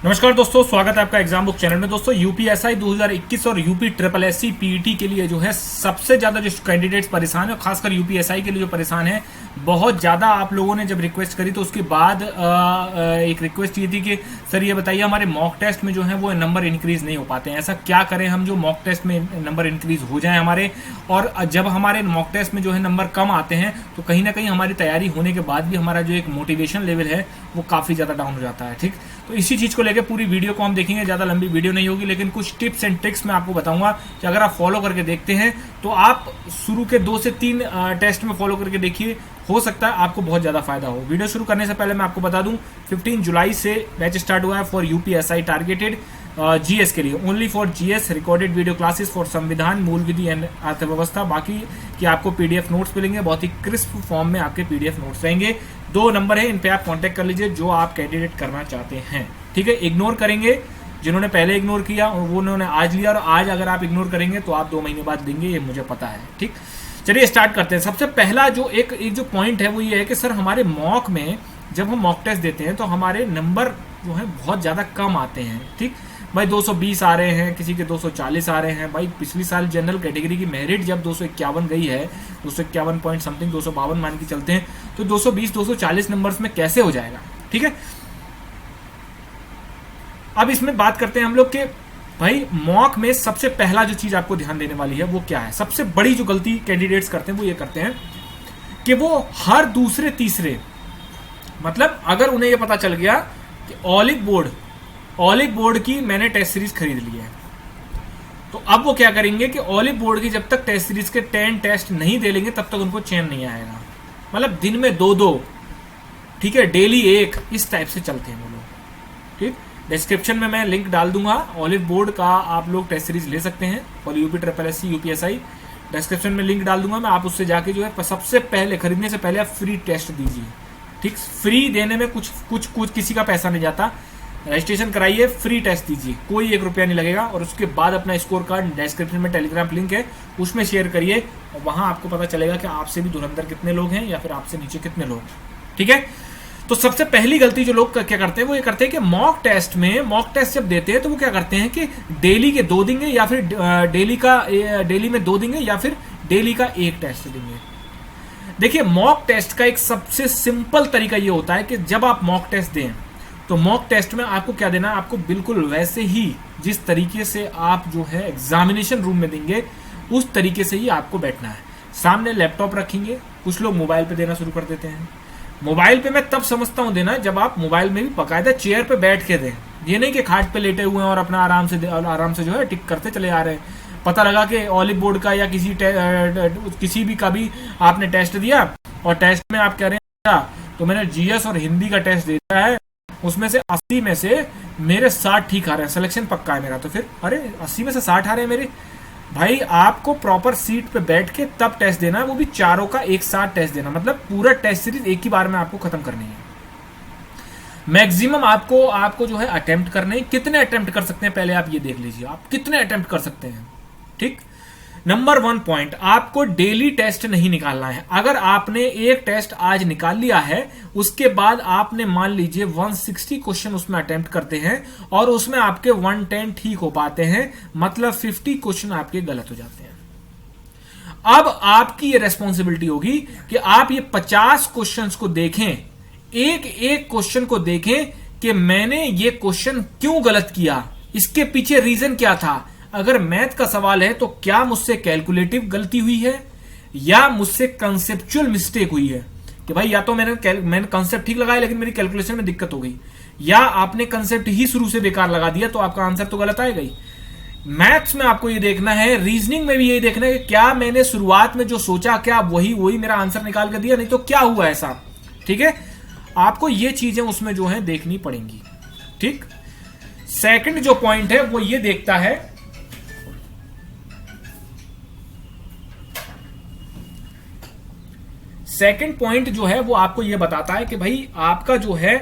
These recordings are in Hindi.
नमस्कार दोस्तों, स्वागत है आपका एग्जाम बुक चैनल में। दोस्तों यूपीएसआई 2021 और UP triple S C PET के लिए जो है सबसे ज़्यादा जो कैंडिडेट्स परेशान है, खासकर यूपीएसआई के लिए जो परेशान है, बहुत ज़्यादा आप लोगों ने जब रिक्वेस्ट करी तो उसके बाद एक रिक्वेस्ट ये थी कि सर ये बताइए हमारे मॉक टेस्ट में जो है वो नंबर इंक्रीज़ नहीं हो पाते हैं, ऐसा क्या करें हम जो मॉक टेस्ट में नंबर इंक्रीज़ हो जाए हमारे। और जब हमारे मॉक टेस्ट में जो है नंबर कम आते हैं तो कहीं ना कहीं हमारी तैयारी होने के बाद भी हमारा जो एक मोटिवेशन लेवल है वो काफ़ी ज़्यादा डाउन हो जाता है। ठीक, तो इसी चीज़ को लेकर पूरी वीडियो को हम देखेंगे। ज़्यादा लंबी वीडियो नहीं होगी, लेकिन कुछ टिप्स एंड ट्रिक्स मैं आपको बताऊंगा कि अगर आप फॉलो करके देखते हैं तो आप शुरू के 2 से 3 टेस्ट में फॉलो करके देखिए, हो सकता है आपको बहुत ज़्यादा फायदा हो। वीडियो शुरू करने से पहले मैं आपको बता दूं 15 जुलाई से बैच स्टार्ट हुआ है फॉर यूपीएसआई टारगेटेड जीएस के लिए, only for GS recorded video classes for संविधान, मूल विधि एंड अर्थव्यवस्था। बाकी कि आपको पीडीएफ नोट्स मिलेंगे, बहुत ही क्रिस्प फॉर्म में आपके पीडीएफ नोट्स रहेंगे। 2 नंबर है, इन पे आप कांटेक्ट कर लीजिए जो आप कैंडिडेट करना चाहते हैं। ठीक है, इग्नोर करेंगे जिन्होंने पहले इग्नोर किया वो उन्होंने आज लिया, और आज अगर आप इग्नोर करेंगे तो आप 2 महीने बाद देंगे, ये मुझे पता है। ठीक, चलिए स्टार्ट करते हैं। सबसे पहला जो एक जो पॉइंट है वो ये है कि सर हमारे मॉक में जब हम मॉक टेस्ट देते हैं तो हमारे नंबर जो है बहुत ज़्यादा कम आते हैं। ठीक भाई, 220 आ रहे हैं, किसी के 240 आ रहे हैं। भाई पिछली साल जनरल कैटेगरी की मेरिट जब 251 गई है, 251 पॉइंट समथिंग 252 मान के चलते हैं, तो 220-240 नंबर्स में कैसे हो जाएगा। ठीक है, अब इसमें बात करते हैं हम लोग के भाई मॉक में सबसे पहला जो चीज आपको ध्यान देने वाली है वो क्या है। सबसे बड़ी जो गलती कैंडिडेट्स करते हैं वो ये करते हैं कि वो हर दूसरे तीसरे, मतलब अगर उन्हें ये पता चल गया कि ऑलिव बोर्ड की मैंने टेस्ट सीरीज खरीद ली है, तो अब वो क्या करेंगे कि ऑलिव बोर्ड की जब तक टेस्ट सीरीज के 10 टेस्ट नहीं दे लेंगे तब तक उनको चैन नहीं आएगा। मतलब दिन में 2-2, ठीक है, डेली 1, इस टाइप से चलते हैं वो लोग। ठीक, डिस्क्रिप्शन में मैं लिंक डाल दूंगा, ऑलिव बोर्ड का आप लोग टेस्ट सीरीज ले सकते हैं और UP triple S C UPSI, description में लिंक डाल दूंगा मैं। आप उससे जाके जो है सबसे पहले खरीदने से पहले आप फ्री टेस्ट दीजिए। ठीक, फ्री देने में कुछ किसी का पैसा नहीं जाता। रजिस्ट्रेशन कराइए, फ्री टेस्ट दीजिए, कोई 1 रुपया नहीं लगेगा, और उसके बाद अपना स्कोर कार्ड डिस्क्रिप्शन में टेलीग्राम लिंक है उसमें शेयर करिए, और वहां आपको पता चलेगा कि आपसे भी धुरंधर कितने लोग हैं या फिर आपसे नीचे कितने लोग। ठीक है, तो सबसे पहली गलती जो लोग क्या करते हैं वो ये करते हैं कि मॉक टेस्ट जब देते हैं तो वो क्या करते हैं कि डेली के 2 देंगे, या फिर डेली में 2 देंगे, या फिर डेली का 1 टेस्ट देंगे। देखिए, मॉक टेस्ट का एक सबसे सिंपल तरीका ये होता है कि जब आप मॉक टेस्ट दें तो मॉक टेस्ट में आपको क्या देना है, आपको बिल्कुल वैसे ही जिस तरीके से आप जो है एग्जामिनेशन रूम में देंगे उस तरीके से ही आपको बैठना है। सामने लैपटॉप रखेंगे, कुछ लोग मोबाइल पे देना शुरू कर देते हैं। मोबाइल पे मैं तब समझता हूं देना जब आप मोबाइल में भी बकायदा चेयर पे बैठ के दें, ये नहीं कि खाट पे लेटे हुए हैं और अपना आराम से जो है टिक करते चले आ रहे हैं। पता लगा कि ऑलिव बोर्ड का या किसी भी का भी आपने टेस्ट दिया और टेस्ट में आप कह रहे हैं तो मैंने जीएस और हिंदी का टेस्ट दिया है, उसमें से 80 में से मेरे 60 ठीक आ रहे हैं, सिलेक्शन पक्का है मेरा, तो फिर अरे 80 में से 60 आ रहे हैं मेरे। भाई आपको प्रॉपर सीट पे बैठ के तब टेस्ट देना है, वो भी चारों का एक साथ टेस्ट देना, मतलब पूरा टेस्ट सीरीज एक ही बार में आपको खत्म करनी है। मैक्सिमम आपको जो है अटेम्प्ट करने, कितने अटेम्प्ट कर सकते हैं पहले आप ये देख लीजिए, आप कितने अटेम्प्ट कर सकते हैं। ठीक, नंबर 1 पॉइंट, आपको डेली टेस्ट नहीं निकालना है। अगर आपने एक टेस्ट आज निकाल लिया है, उसके बाद आपने मान लीजिए 160 क्वेश्चन उसमें अटेम्प्ट करते हैं और उसमें आपके 110 ठीक हो पाते हैं, मतलब 50 क्वेश्चन आपके गलत हो जाते हैं। अब आपकी ये रेस्पॉन्सिबिलिटी होगी कि आप ये 50 क्वेश्चंस को देखें, एक एक क्वेश्चन को देखें कि मैंने ये क्वेश्चन क्यों गलत किया, इसके पीछे रीजन क्या था। अगर मैथ का सवाल है तो क्या मुझसे कैलकुलेटिव गलती हुई है या मुझसे कंसेप्चुअल मिस्टेक हुई है, कि भाई या तो मैंने कंसेप्ट ठीक लगाया लेकिन मेरी कैलकुलेशन में दिक्कत हो गई, या आपने कंसेप्ट ही शुरू से बेकार लगा दिया तो आपका आंसर तो गलत आएगा ही। मैथ्स में आपको ये देखना है, रीजनिंग में भी यही देखना है कि क्या मैंने शुरुआत में जो सोचा क्या वही मेरा आंसर निकाल कर दिया, नहीं तो क्या हुआ ऐसा। ठीक है, आपको ये चीजें उसमें जो है देखनी पड़ेंगी। ठीक, सेकंड जो पॉइंट है वो ये देखता है, सेकंड पॉइंट जो है वो आपको ये बताता है कि भाई आपका जो है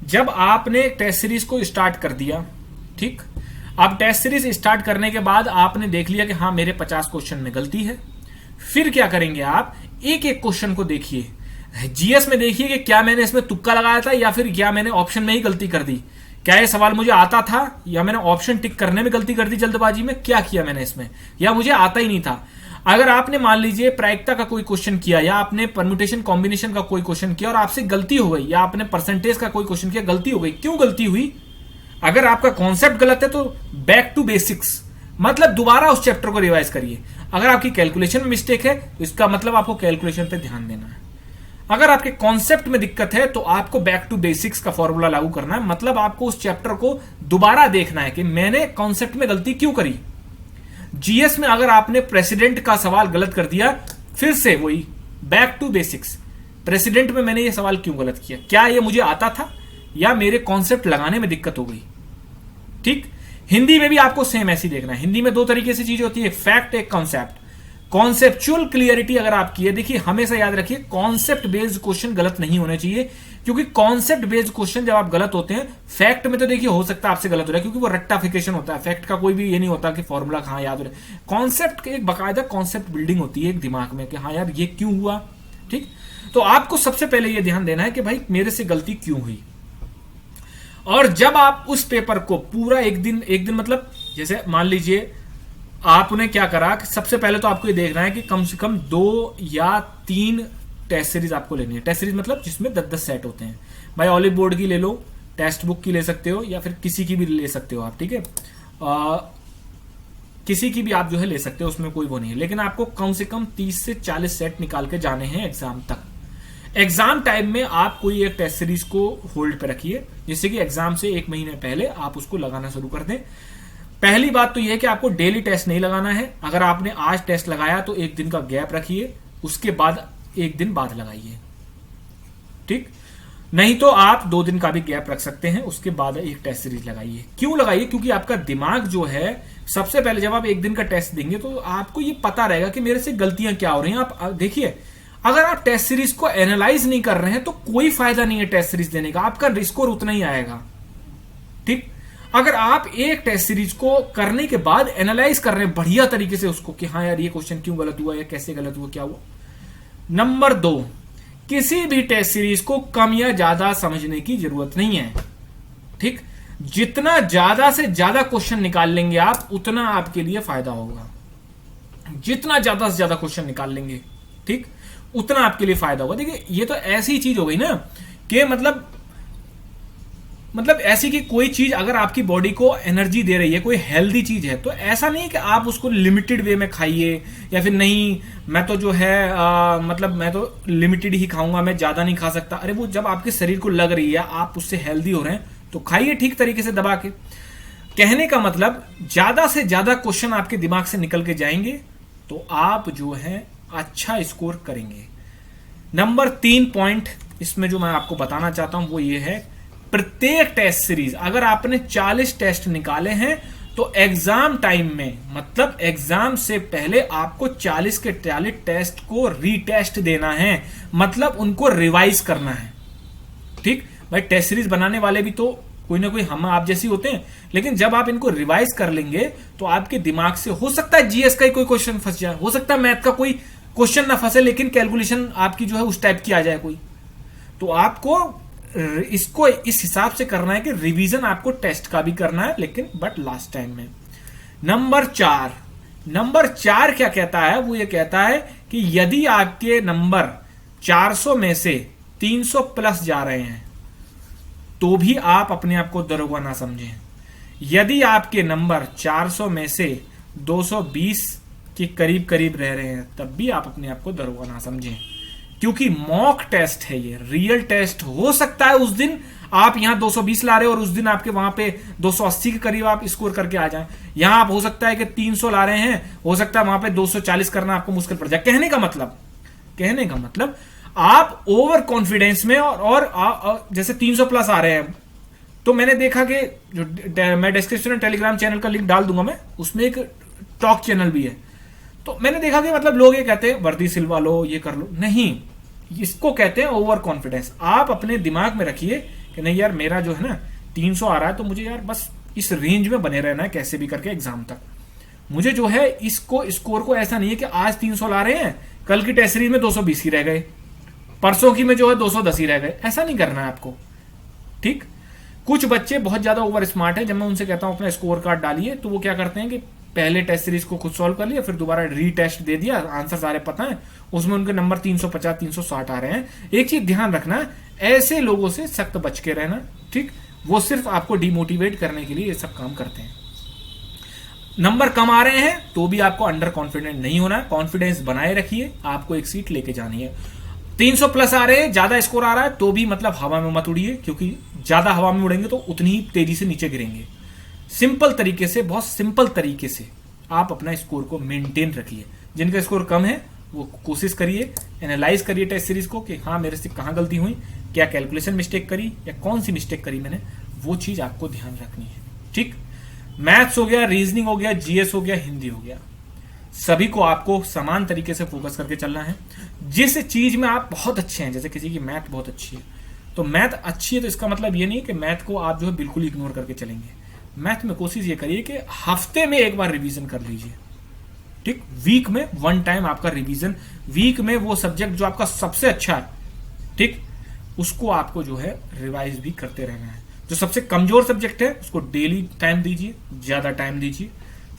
जब आपने टेस्ट सीरीज को स्टार्ट कर दिया, ठीक, अब टेस्ट सीरीज स्टार्ट करने के बाद आपने देख लिया कि हाँ मेरे 50 क्वेश्चन में गलती है, फिर क्या करेंगे आप एक एक क्वेश्चन को देखिए। जीएस में देखिए कि क्या मैंने इसमें तुक्का लगाया था या फिर क्या मैंने ऑप्शन में ही गलती कर दी, क्या ये सवाल मुझे आता था, या मैंने ऑप्शन टिक करने में गलती कर दी जल्दबाजी में, क्या किया मैंने इसमें, या मुझे आता ही नहीं था। अगर आपने मान लीजिए प्रायिकता का कोई क्वेश्चन किया, या आपने परम्यूटेशन कॉम्बिनेशन का कोई क्वेश्चन किया और आपसे गलती हो गई, या आपने परसेंटेज का कोई क्वेश्चन किया, गलती हो गई, क्यों गलती हुई? अगर आपका कॉन्सेप्ट गलत है तो बैक टू बेसिक्स, मतलब दोबारा उस चैप्टर को रिवाइज करिए। अगर आपकी कैलकुलेशन में मिस्टेक है तो इसका मतलब आपको कैलकुलेशन पे ध्यान देना है। अगर आपके कॉन्सेप्ट में दिक्कत है तो आपको बैक टू बेसिक्स का फॉर्मूला लागू करना है, मतलब आपको उस चैप्टर को दोबारा देखना है कि मैंने कॉन्सेप्ट में गलती क्यों करी। जीएस में अगर आपने प्रेसिडेंट का सवाल गलत कर दिया, फिर से वही बैक टू बेसिक्स, प्रेसिडेंट में मैंने ये सवाल क्यों गलत किया, क्या ये मुझे आता था या मेरे कॉन्सेप्ट लगाने में दिक्कत हो गई। ठीक, हिंदी में भी आपको सेम ऐसी देखना है। हिंदी में दो तरीके से चीजें होती है, फैक्ट, एक कॉन्सेप्ट। कॉन्सेप्चुअल क्लियरिटी अगर आपकी है, देखिए हमेशा याद रखिए कॉन्सेप्ट बेस्ड क्वेश्चन गलत नहीं होने चाहिए, क्योंकि कॉन्सेप्ट बेस्ड क्वेश्चन जब आप गलत होते हैं, फैक्ट में तो देखिए हो सकता है आपसे गलत हो रहा है क्योंकि वो रट्टाफिकेशन होता है, फैक्ट का कोई भी ये नहीं होता कि फॉर्मूला कहां याद हो रहा है। कॉन्सेप्ट एक बाकायदा कॉन्सेप्ट बिल्डिंग होती है एक दिमाग में कि हाँ यार ये क्यों हुआ। ठीक, तो आपको सबसे पहले ये ध्यान देना है कि भाई मेरे से गलती क्यों हुई। और जब आप उस पेपर को पूरा एक दिन मतलब जैसे मान लीजिए आपने क्या करा कि सबसे पहले तो आपको ये देखना है कि कम से कम 2 या 3 टेस्ट सीरीज आपको लेनी है। टेस्ट सीरीज मतलब जिसमें 10-10 सेट होते हैं। भाई ऑलिव बोर्ड की ले लो, टेक्स्ट बुक की ले सकते हो, या फिर किसी की भी ले सकते हो आप। ठीक है, किसी की भी आप जो है ले सकते हो, उसमें कोई वो नहीं है, लेकिन आपको कम से कम 30 से 40 सेट निकाल के जाने हैं एग्जाम तक। एग्जाम टाइम में आप कोई एक टेस्ट सीरीज को होल्ड पे रखिए, जिससे कि एग्जाम से 1 महीने पहले आप उसको लगाना शुरू कर दें। पहली बात तो यह है कि आपको डेली टेस्ट नहीं लगाना है। अगर आपने आज टेस्ट लगाया तो 1 दिन का गैप रखिए, उसके बाद 1 दिन बाद लगाइए। ठीक, नहीं तो आप 2 दिन का भी गैप रख सकते हैं, उसके बाद एक टेस्ट सीरीज लगाइए। क्यों लगाइए? क्योंकि आपका दिमाग जो है सबसे पहले जब आप 1 दिन का टेस्ट देंगे तो आपको ये पता रहेगा कि मेरे से गलतियां क्या हो रही हैं। आप देखिए, अगर आप टेस्ट सीरीज को एनालाइज नहीं कर रहे हैं तो कोई फायदा नहीं है टेस्ट सीरीज देने का, आपका स्कोर उतना ही आएगा। ठीक, अगर आप एक टेस्ट सीरीज को करने के बाद एनालाइज कर रहे हैं बढ़िया तरीके से उसको कि हाँ यार ये क्वेश्चन क्यों गलत हुआ या कैसे गलत हुआ, क्या हुआ। नंबर 2, किसी भी टेस्ट सीरीज को कम या ज्यादा समझने की जरूरत नहीं है। ठीक, जितना ज्यादा से ज्यादा क्वेश्चन निकाल लेंगे आप, उतना आपके लिए फायदा होगा। जितना ज्यादा से ज्यादा क्वेश्चन निकाल लेंगे, ठीक, उतना आपके लिए फायदा होगा। देखिए ये तो ऐसी चीज हो गई ना कि मतलब ऐसी कि कोई चीज अगर आपकी बॉडी को एनर्जी दे रही है, कोई हेल्दी चीज है, तो ऐसा नहीं है कि आप उसको लिमिटेड वे में खाइए, या फिर नहीं मैं तो जो है मतलब मैं तो लिमिटेड ही खाऊंगा, मैं ज्यादा नहीं खा सकता। अरे वो जब आपके शरीर को लग रही है, आप उससे हेल्दी हो रहे हैं, तो खाइए ठीक तरीके से दबा के। कहने का मतलब ज्यादा से ज्यादा क्वेश्चन आपके दिमाग से निकल के जाएंगे तो आप जो है अच्छा स्कोर करेंगे। नंबर 3 पॉइंट इसमें जो मैं आपको बताना चाहता हूं वो ये है, प्रत्येक टेस्ट सीरीज अगर आपने 40 टेस्ट निकाले हैं तो एग्जाम टाइम में, मतलब एग्जाम से पहले आपको 40 के 40 टेस्ट को रीटेस्ट देना है, मतलब उनको रिवाइज करना है। ठीक भाई, टेस्ट सीरीज बनाने वाले भी तो कोई ना कोई हम आप जैसे होते हैं, लेकिन जब आप इनको रिवाइज कर लेंगे तो आपके दिमाग से हो सकता है जीएस का ही कोई क्वेश्चन फंस जाए, हो सकता है मैथ का कोई क्वेश्चन ना फंसे, लेकिन कैलकुलेशन आपकी जो है उस टाइप की आ जाए कोई। तो आपको इसको इस हिसाब से करना है कि रिवीजन आपको टेस्ट का भी करना है, लेकिन बट लास्ट टाइम में। नंबर 4 क्या कहता है? वो ये कहता है कि यदि आपके नंबर 400 में से 300 प्लस जा रहे हैं तो भी आप अपने आप को दरोगा ना समझें। यदि आपके नंबर 400 में से 220 के करीब करीब रह रहे हैं तब भी आप अपने आप को दरोगा ना समझें, क्योंकि मॉक टेस्ट है ये, रियल टेस्ट। हो सकता है उस दिन आप यहां 220 ला रहे हो और उस दिन आपके वहां पे 280 के करीब आप स्कोर करके आ जाएं। यहां आप हो सकता है कि 300 ला रहे हैं, हो सकता है वहां पे 240 करना आपको मुश्किल पड़ जाए। कहने का मतलब आप ओवर कॉन्फिडेंस में और जैसे 300 प्लस आ रहे हैं, तो मैंने देखा कि जो मैं डिस्क्रिप्शन में टेलीग्राम चैनल का लिंक डाल दूंगा, मैं उसमें एक टॉक चैनल भी है। तो मैंने देखा कि मतलब लोग ये कहते हैं वर्दी सिलवा लो, ये कर लो, नहीं, इसको कहते हैं ओवर कॉन्फिडेंस। आप अपने दिमाग में रखिए कि नहीं यार मेरा जो है ना 300 आ रहा है, तो मुझे यार बस इस रेंज में बने रहना है कैसे भी करके एग्जाम तक। मुझे जो है इसको स्कोर को ऐसा नहीं है कि आज 300 ला रहे हैं, कल की टेस्ट सीरीज में 220 ही रह गए, परसों की में जो है 210 ही रह गए, ऐसा नहीं करना है आपको। ठीक, कुछ बच्चे बहुत ज्यादा ओवर स्मार्ट है, जब मैं उनसे कहता हूं अपना स्कोर कार्ड डालिए तो वो क्या करते हैं कि पहले टेस्ट सीरीज को खुद सॉल्व कर लिया, फिर दोबारा रीटेस्ट दे दिया, आंसर सारे पता है, उसमें उनके नंबर 350 360 आ रहे हैं। एक चीज ध्यान रखना, ऐसे लोगों से सख्त बच के रहना, ठीक। वो सिर्फ आपको डिमोटिवेट करने के लिए ये सब काम करते हैं। नंबर कम आ रहे हैं तो भी आपको अंडर कॉन्फिडेंट नहीं होना है, कॉन्फिडेंस बनाए रखिए, आपको एक सीट लेके जानी है। 300 प्लस आ रहे हैं, ज्यादा स्कोर आ रहा है तो भी मतलब हवा में मत उड़िए, क्योंकि ज्यादा हवा में उड़ेंगे तो उतनी ही तेजी से नीचे गिरेंगे। सिंपल तरीके से, बहुत सिंपल तरीके से आप अपना स्कोर को मेंटेन रखिए। जिनका स्कोर कम है वो कोशिश करिए, एनालाइज करिए टेस्ट सीरीज को कि हाँ मेरे से कहाँ गलती हुई, क्या कैलकुलेशन मिस्टेक करी या कौन सी मिस्टेक करी मैंने, वो चीज आपको ध्यान रखनी है, ठीक। मैथ्स हो गया, रीजनिंग हो गया, जीएस हो गया, हिंदी हो गया, सभी को आपको समान तरीके से फोकस करके चलना है। जिस चीज में आप बहुत अच्छे हैं, जैसे किसी की मैथ बहुत अच्छी है, तो मैथ अच्छी है तो इसका मतलब ये नहीं कि मैथ को आप जो है बिल्कुल इग्नोर करके चलेंगे। मैथ में कोशिश ये करिए कि हफ्ते में एक बार रिवीजन कर लीजिए, ठीक। वीक में 1 टाइम आपका रिवीजन, वीक में वो सब्जेक्ट जो आपका सबसे अच्छा है, ठीक, उसको आपको जो है रिवाइज भी करते रहना है। जो सबसे कमजोर सब्जेक्ट है उसको डेली टाइम दीजिए, ज्यादा टाइम दीजिए।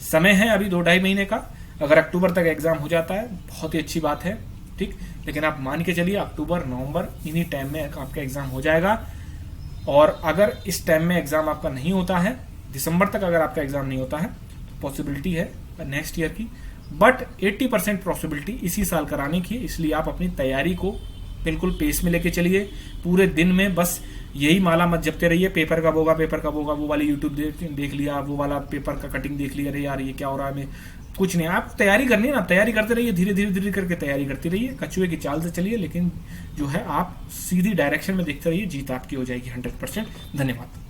समय है अभी 2-2.5 महीने का, अगर अक्टूबर तक एग्जाम हो जाता है बहुत ही अच्छी बात है, ठीक। लेकिन आप मान के चलिए अक्टूबर नवंबर इन्हीं टाइम में आपका एग्जाम हो जाएगा। और अगर इस टाइम में एग्जाम आपका नहीं होता है, दिसंबर तक अगर आपका एग्जाम नहीं होता है, तो पॉसिबिलिटी है नेक्स्ट ईयर की, बट 80% पॉसिबिलिटी इसी साल कराने की। इसलिए आप अपनी तैयारी को बिल्कुल पेस में लेके चलिए। पूरे दिन में बस यही माला मत जपते रहिए, पेपर कब होगा, पेपर कब होगा, वो वाली यूट्यूब देख लिया, वो वाला पेपर का कटिंग देख लिया, अरे यार ये क्या हो रहा है, मैं कुछ नहीं। आप तैयारी करनी है ना, आप तैयारी करते रहिए, धीरे धीरे धीरे करके तैयारी करती रहिए, कछुए की चाल से चलिए, लेकिन जो है आप सीधी डायरेक्शन में देखते रहिए, जीत आपकी हो जाएगी 100%। धन्यवाद।